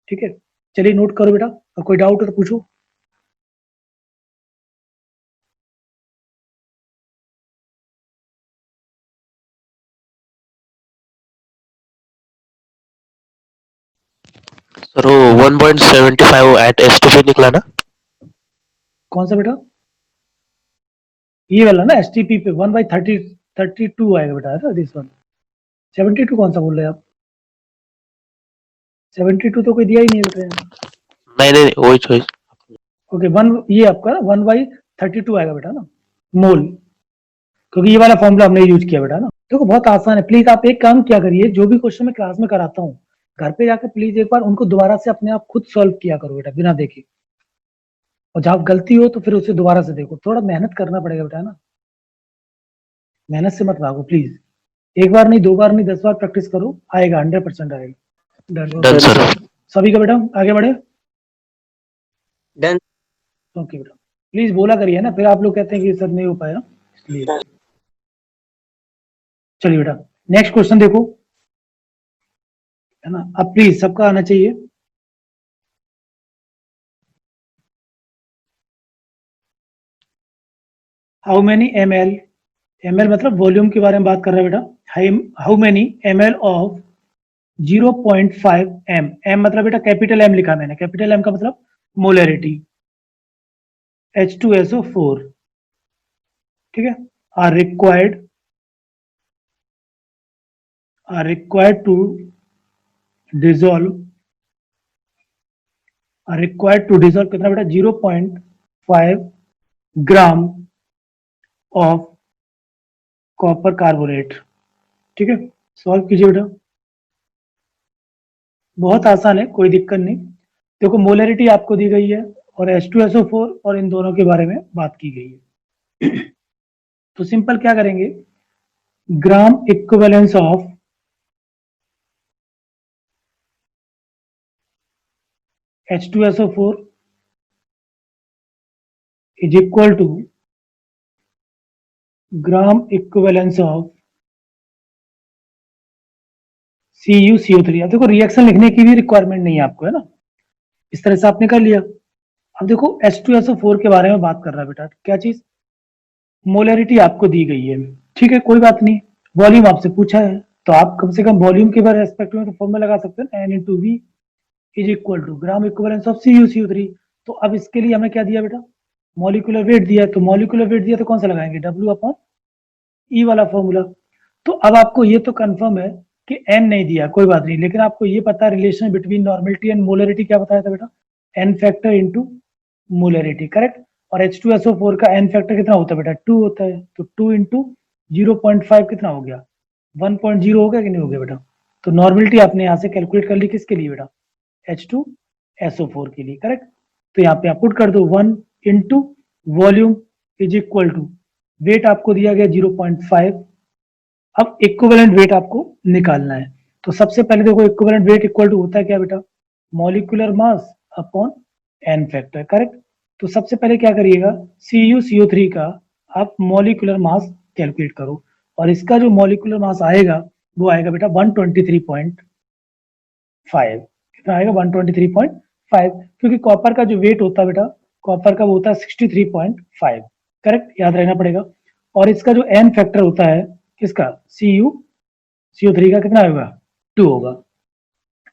ठीक है, चलिए नोट करो बेटा, और कोई डाउट हो तो पूछो। सर वो 1.75 at S2P निकला ना? कौन सा बेटा? ये वाला ना एसटीपी पे 1/32 आएगा बेटा, है दिस वन। 72 कौन सा बोल रहे हैं आप? 72 तो कोई दिया ही नहीं बेटा। नहीं नहीं वही चॉइस। ओके, वन ये आपका 1/32 आएगा बेटा ना, मोल, क्योंकि ये वाला फॉर्मूला हमने यूज किया बेटा ना। देखो बहुत आसान है, प्लीज आप एक काम क्या करिए, जो भी क्वेश्चन मैं क्लास में कराता हूँ घर पे जाकर प्लीज एक बार उनको दोबारा से अपने आप खुद सॉल्व किया करो बेटा, बिना देखे। और जब गलती हो तो फिर उसे दोबारा से देखो, थोड़ा मेहनत करना पड़ेगा बेटा ना, मेहनत से मत भागो प्लीज। एक बार नहीं, 2 बार नहीं, 10 बार प्रैक्टिस करो, आएगा, 100% आएगा। Done sir. सभी का बेटा आगे बढ़े। डन। ओके बेटा, प्लीज बोला करिए ना, फिर आप लोग कहते हैं कि सर नहीं हो पाया, इसलिए। चलिए बेटा नेक्स्ट क्वेश्चन देखो, है ना, अब प्लीज सबका आना चाहिए। हाउ मेनी ml, ml मतलब वॉल्यूम के बारे में बात कर रहे हैं बेटा। How many ml of 0.5 m, m मतलब बेटा कैपिटल M लिखा मैंने, कैपिटल M का मतलब मोलरिटी, H2SO4, ठीक है, आर रिक्वायर्ड टू डिसॉल्व, कितना बेटा, 0.5 ग्राम ऑफ कॉपर कार्बोनेट। ठीक है, सॉल्व कीजिए बेटा, बहुत आसान है, कोई दिक्कत नहीं। देखो मोलरिटी आपको दी गई है और H2SO4 और इन दोनों के बारे में बात की गई है। तो सिंपल क्या करेंगे, gram equivalence of H2SO4 is equal to gram equivalence of CuCO3। अब देखो रिएक्शन लिखने की भी रिक्वायरमेंट नहीं है आपको, है ना, इस तरह से आपने कर लिया। अब देखो H2SO4 के बारे में बात कर रहा है बेटा, क्या चीज, मोलरिटी आपको दी गई है, ठीक है, कोई बात नहीं। वॉल्यूम आपसे पूछा है, तो आप कम से कम वॉल्यूम के बारे रेस्पेक्ट में तो फॉर्मूला लगा सकते हैं, N into V is equal to gram equivalence of CuCO3। तो अब इसके लिए हमें क्या दिया बेटा, मॉलिक्यूलर वेट दिया, तो मॉलिक्यूलर वेट दिया तो कौन सा लगाएंगे, W/E वाला फॉर्मूला। तो अब आपको ये तो कंफर्म है कि n नहीं दिया, कोई बात नहीं, लेकिन आपको ये पता है relation between normality and molarity क्या बताया था बेटा, n factor into molarity, correct. और H2SO4 का n फैक्टर कितना होता है बेटा, 2 होता है, तो 2 इंटू 0.5 कितना हो गया, 1.0 हो गया कि नहीं हो गया बेटा। तो नॉर्मेलिटी आपने यहाँ से कैलकुलेट कर ली, किसके लिए बेटा, H2SO4 के लिए, करेक्ट। तो यहाँ पे आप पुट कर दो 1 into volume is equal to weight आपको दिया गया 0.5। अब इक्विवेलेंट वेट आपको निकालना है, तो सबसे पहले देखो इक्विवेलेंट वेट इक्वल टू होता है क्या बेटा, molecular mass upon n factor, correct. तो सबसे पहले क्या करिएगा, CuCO3 का आप मॉलिक्यूलर मास कैलकुलेट करो, और इसका जो मॉलिक्यूलर मास आएगा वो आएगा बेटा 123.5, कितना आएगा 123.5, क्योंकि कॉपर का जो वेट होता है बेटा, कॉपर का वो होता है 63.5, करेक्ट, याद रहना पड़ेगा। और इसका जो n फैक्टर होता है किसका, CuCO3 का कितना होगा, 2 होगा,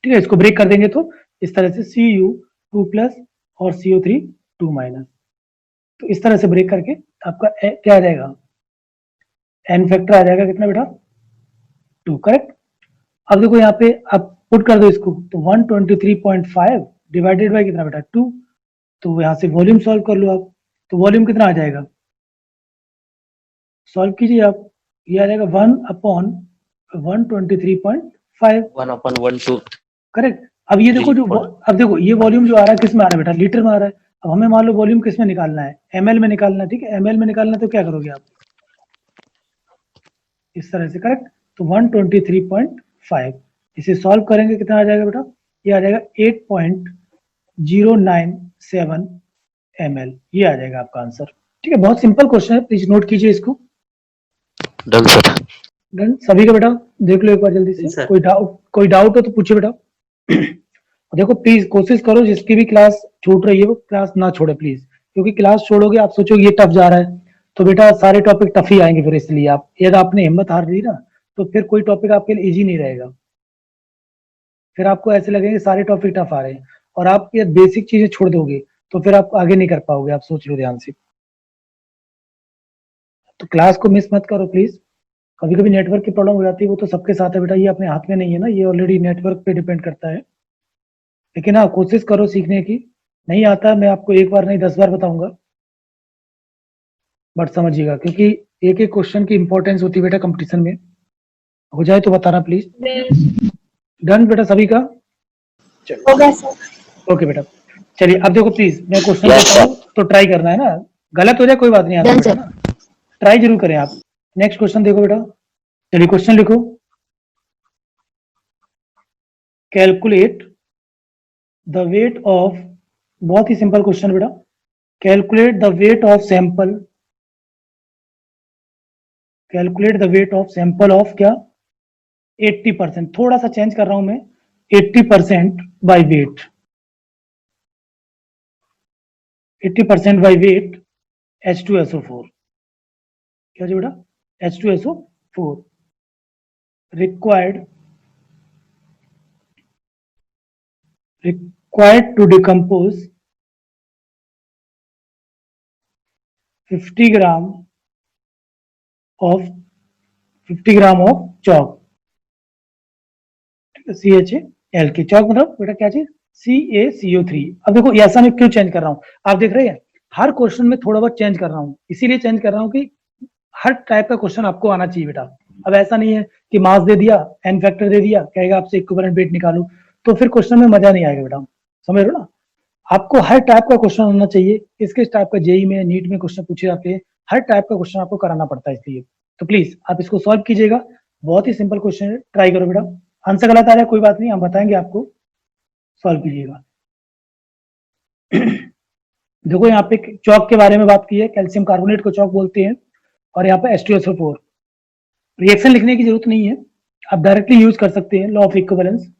ठीक है। इसको ब्रेक कर देंगे तो इस तरह से Cu 2+ और CO3 2-, तो इस तरह से ब्रेक करके आपका क्या आ जाएगा, n फैक्टर आ जाएगा कितना बेटा, 2, करेक्ट। अब देखो यहाँ पे आप पुट कर दो इसको, तो 123.5 डिवाइडेड बाय कितना बेटा, 2, तो यहाँ से वॉल्यूम सॉल्व कर लो आप, तो वॉल्यूम कितना आ जाएगा, सॉल्व कीजिए आप, ये आ जाएगा 1/123.5, 1/1/2। करेक्ट। अब ये देखो जो अब देखो ये वॉल्यूम जो आ रहा है किस में आ रहा है बेटा, लीटर में आ रहा है। अब हमें मान लो वॉल्यूम किस में निकालना है, ml में निकालना है, ठीक है, ml में निकालना है तो क्या करोगे आप, इस तरह से, करेक्ट। तो 123.5 इसे सॉल्व करेंगे कितना आ जाएगा बेटा, ये आ जाएगा 8.097 ml, ये आ जाएगा आपका आंसर। ठीक है, बहुत सिंपल क्वेश्चन है, प्लीज नोट कीजिए इसको। Done sir. डन सभी का बेटा, देख लो एक बार जल्दी जी, से, सर। कोई डाउट हो तो पूछे बेटा। देखो प्लीज कोशिश करो जिसकी भी क्लास छूट रही है वो क्लास ना छोड़े प्लीज, क्योंकि क्लास छोड़ोगे आप सोचोगे ये टफ जा रहा है तो बेटा सारे टॉपिक टफ ही आएंगे फिर, इसलिए आप यदि आपने हिम्मत हार दी ना तो फिर कोई टॉपिक आपके लिए इजी नहीं रहेगा, फिर आपको ऐसे लगेंगे सारे टॉपिक टफ आ रहे हैं और आप ये बेसिक चीजें छोड़ दोगे तो फिर आप आगे नहीं कर पाओगे। आप सोच लो ध्यान से, तो क्लास को मिस मत करो प्लीज। कभी कभी नेटवर्क की प्रॉब्लम हो जाती है, वो तो सबके साथ है बेटा, ये अपने हाथ में नहीं है ना, ये ऑलरेडी नेटवर्क पे डिपेंड करता है। लेकिन हाँ कोशिश करो सीखने की, नहीं आता मैं आपको एक बार नहीं 10 बार बताऊंगा, बट समझिएगा क्योंकि एक एक क्वेश्चन की इंपॉर्टेंस होती है बेटा कंपटीशन में। हो जाए तो बताना प्लीज। Yes. डन बेटा सभी का, होगा सर। ओके बेटा। चलिए अब देखो प्लीज, मैं क्वेश्चन Yes, देता हूँ तो ट्राई करना है ना, गलत हो जाए कोई बात नहीं आता Done, बेटा sir. ना, ट्राई जरूर करें आप। नेक्स्ट क्वेश्चन देखो बेटा, चलिए क्वेश्चन लिखो, कैलकुलेट द वेट ऑफ, बहुत ही सिंपल क्वेश्चन बेटा, calculate the weight of sample, calculate the weight of sample of क्या 80%, थोड़ा सा चेंज कर रहा हूं मैं, 80% by weight, 80% by weight H2SO4, क्या जी बेटा H2SO4 required to decompose 50 gram of chalk, CHAL की चौक मतलब बेटा क्या चीज CaCO3। अब देखो ये ऐसा मैं क्यों चेंज कर रहा हूँ, आप देख रहे हैं हर क्वेश्चन में थोड़ा बहुत चेंज कर रहा हूँ, इसीलिए चेंज कर रहा हूँ कि हर टाइप का क्वेश्चन आपको आना चाहिए बेटा। अब ऐसा नहीं है कि मास दे दिया एन फैक्टर दे दिया कहेगा आपसे इक्विवेलेंट वेट निकालो, तो फिर क्वेश्चन में मजा नहीं आएगा बेटा, समझ रहे हो ना। आपको हर टाइप का क्वेश्चन होना चाहिए, किस टाइप का जेई में नीट में क्वेश्चन पूछे जाते हैं, हर टाइप का क्वेश्चन आपको कराना पड़ता है, इसलिए तो प्लीज आप इसको सॉल्व कीजिएगा, बहुत ही सिंपल क्वेश्चन है, ट्राई करो बेटा। आंसर गलत आ रहा है कोई बात नहीं, हम बताएंगे आपको, सॉल्व कीजिएगा। देखो यहाँ पे चौक के बारे में बात की है, कैल्शियम कार्बोनेट को चौक बोलते हैं, और यहाँ पे H2SO4, रिएक्शन लिखने की जरूरत नहीं है, आप डायरेक्टली यूज कर सकते हैं लॉ ऑफ इक्विवेलेंस।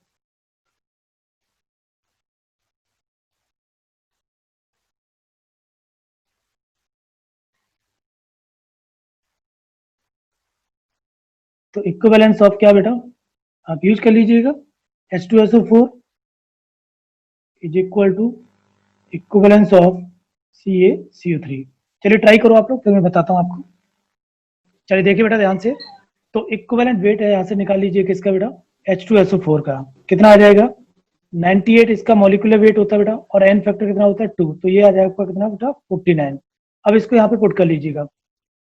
तो इक्विवेलेंस ऑफ क्या बेटा आप यूज कर लीजिएगा, H2SO4 is equal to equivalence of CaCO3। चलिए ट्राई करो आप लोग, फिर मैं बताता हूँ आपको। चलिए देखिए बेटा ध्यान से, तो इक्विवेलेंट वेट है यहाँ से निकाल लीजिए किसका बेटा H2SO4 का, कितना आ जाएगा 98 इसका मॉलिक्यूलर वेट होता है बेटा, और एन फैक्टर कितना होता है 2, तो ये आ जाएगा कितना बेटा 49। अब इसको यहाँ पे पुट कर लीजिएगा,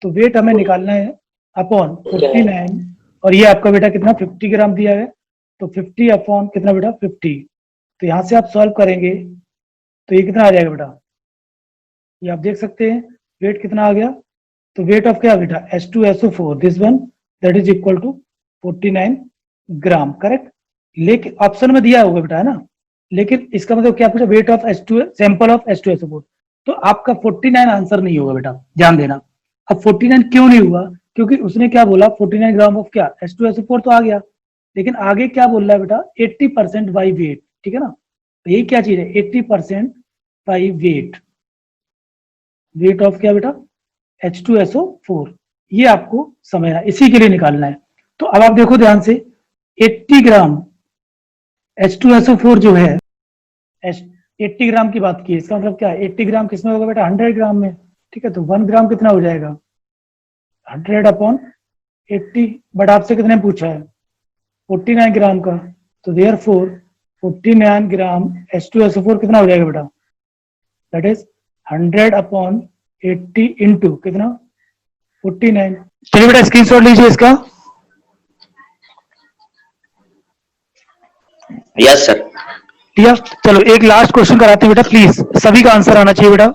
तो वेट हमें निकालना है अपॉन 49, और ये आपका बेटा कितना 50 ग्राम दिया है, तो 50 अपॉन कितना बेटा 50, तो यहाँ से आप सॉल्व करेंगे तो ये कितना आ जाएगा बेटा, ये आप देख सकते हैं वेट कितना आ गया, तो वेट ऑफ क्या बेटा H2SO4 this one that is equal to 49 gram, correct. लेकिन ऑप्शन में दिया होगा बेटा है ना, लेकिन इसका मतलब क्या पूछा weight of H2 sample of H2SO4, तो आपका 49 आंसर नहीं होगा बेटा, ध्यान देना। अब 49 क्यों नहीं हुआ, क्योंकि उसने क्या बोला 49 ग्राम ऑफ क्या H2SO4 तो आ गया, लेकिन आगे क्या बोल रहा है बेटा 80% बाई वेट, ठीक है ना, तो यही क्या चीज है 80% बाई वेट, वेट ऑफ क्या बेटा H2SO4, ये आपको समझना, इसी के लिए निकालना है। तो अब आप देखो ध्यान से 80 ग्राम H2SO4 जो है 80 ग्राम की बात की, इसका मतलब क्या है 80 ग्राम किसमें होगा बेटा 100 ग्राम में, ठीक है, तो 1 ग्राम कितना हो जाएगा 100 अपॉन 80, बट आपसे कितने पूछा है 49 ग्राम का, तो देयरफॉर 49 ग्राम H2SO4 कितना हो जाएगा बेटा दैट इज 100 अपॉन 80 इंटू कितना 49। चलिए बेटा स्क्रीनशॉट लीजिए इसका। Yes sir. ठीक है, चलो एक लास्ट क्वेश्चन कराते हैं बेटा, प्लीज सभी का आंसर आना चाहिए बेटा,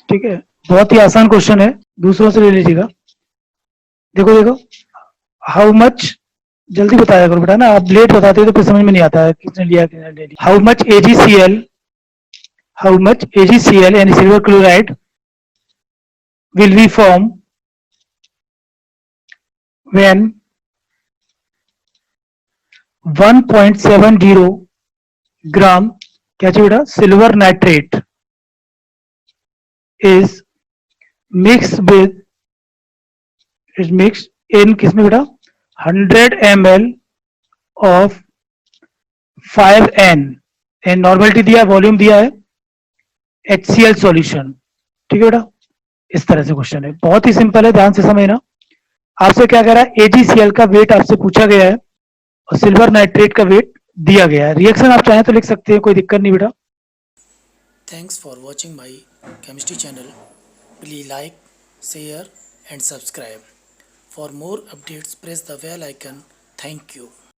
ठीक है, बहुत ही आसान क्वेश्चन है, दूसरों से ले लीजिएगा। देखो देखो हाउ मच, जल्दी बताया करो बेटा ना, आप लेट बताते हो तो फिर समझ में नहीं आता है किसने लिया किसने नहीं लिया। How much AgCl and silver chloride will be formed when 1.70 ग्राम क्या चाहिए बेटा, silver nitrate is mixed in किसमें बेटा, 100 ml of 5N and normality दिया है, वॉल्यूम दिया है, HCl सॉल्यूशन। ठीक है बेटा, इस तरह से क्वेश्चन है, बहुत ही सिंपल है, ध्यान से समझना। आपसे क्या कह रहा है, AgCl का वेट आपसे पूछा गया है और सिल्वर नाइट्रेट का वेट दिया गया है। रिएक्शन आप चाहें तो लिख सकते हैं, कोई दिक्कत नहीं बेटा। Thanks for watching my chemistry channel. Please like, share and subscribe. For more updates, press the bell icon. Thank you.